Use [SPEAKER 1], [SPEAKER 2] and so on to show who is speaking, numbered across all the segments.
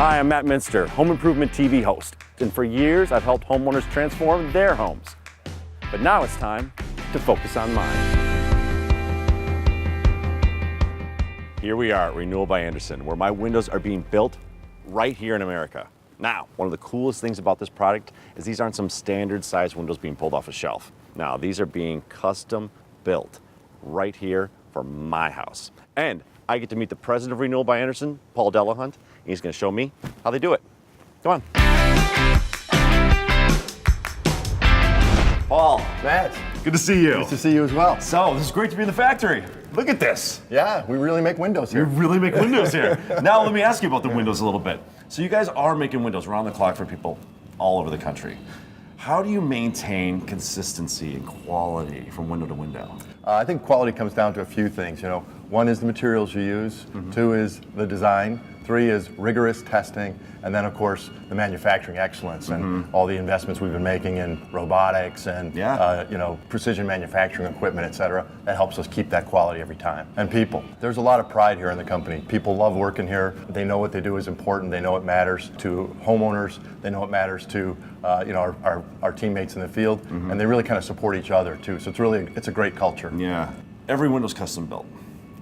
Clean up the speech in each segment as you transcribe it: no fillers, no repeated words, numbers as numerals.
[SPEAKER 1] Hi, I'm Matt Muenster, Home Improvement TV host. And for years, I've helped homeowners transform their homes. But now it's time to focus on mine. Here we are at Renewal by Andersen, where my windows are being built right here in America. Now, one of the coolest things about this product is these aren't some standard size windows being pulled off a shelf. Now, these are being custom built right here for my house. And I get to meet the president of Renewal by Andersen, Paul Delahunt, and he's going to show me how they do it. Come on. Paul.
[SPEAKER 2] Matt.
[SPEAKER 1] Good to see you.
[SPEAKER 2] Nice to see you as well.
[SPEAKER 1] So, this is great to be in the factory. Look at this.
[SPEAKER 2] Yeah, we really make windows here.
[SPEAKER 1] We really make windows here. Now, let me ask you about the windows a little bit. So, you guys are making windows around the clock for people all over the country. How do you maintain consistency and quality from window to window?
[SPEAKER 2] I think quality comes down to a few things. One is the materials you use, two is the design, three is rigorous testing, and then of course the manufacturing excellence and all the investments we've been making in robotics and precision manufacturing equipment, et cetera. That helps us keep that quality every time. And people. There's a lot of pride here in the company. People love working here. They know what they do is important. They know it matters to homeowners. They know it matters to our teammates in the field, and they really kind of support each other too. So it's a great culture.
[SPEAKER 1] Yeah. Every window's custom built.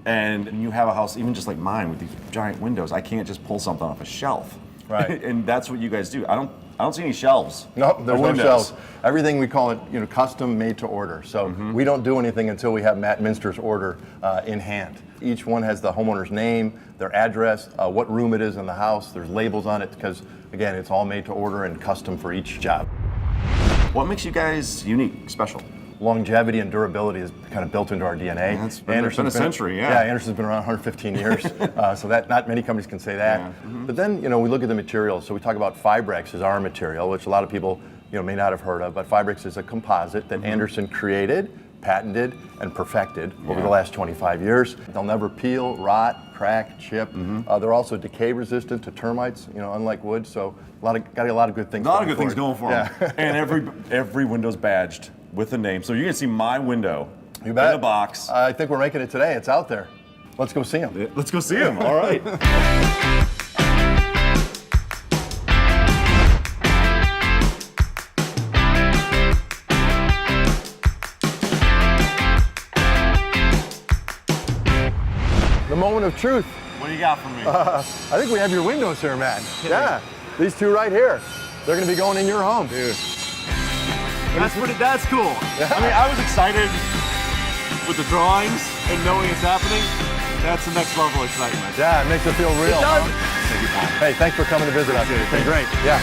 [SPEAKER 1] And you have a house, even just like mine, with these giant windows. I can't just pull something off a shelf.
[SPEAKER 2] Right.
[SPEAKER 1] And that's what you guys do. I don't see any shelves.
[SPEAKER 2] No, there's no shelves. Everything we call it, custom made to order. So we don't do anything until we have Matt Muenster's order in hand. Each one has the homeowner's name, their address, what room it is in the house. There's labels on it because, again, it's all made to order and custom for each job.
[SPEAKER 1] What makes you guys unique, special?
[SPEAKER 2] Longevity and durability is kind of built into our DNA.
[SPEAKER 1] Yeah, it's been a century, yeah.
[SPEAKER 2] Yeah, Andersen's been around 115 years, so that not many companies can say that. Yeah. But then, we look at the materials. So we talk about Fibrex as our material, which a lot of people, may not have heard of. But Fibrex is a composite that Andersen created, patented, and perfected over the last 25 years. They'll never peel, rot, crack, chip. They're also decay resistant to termites, unlike wood. So got a lot of good things.
[SPEAKER 1] A lot of good things going for them. And every window's badged with a name. So you're gonna see my window in a box.
[SPEAKER 2] I think we're making it today. It's out there. Let's go see them.
[SPEAKER 1] Let's go see them. All right.
[SPEAKER 2] The moment of truth.
[SPEAKER 1] What do you got for me?
[SPEAKER 2] I think we have your windows here, Matt. Yeah, these two right here. They're gonna be going in your home.
[SPEAKER 1] Dude. That's cool. Yeah. I mean, I was excited with the drawings and knowing it's happening. That's the next level excitement.
[SPEAKER 2] Yeah, it makes it feel real.
[SPEAKER 1] It does.
[SPEAKER 2] Huh? Thank you, Paul. Hey, thanks for coming to visit us. It's been great. Yeah.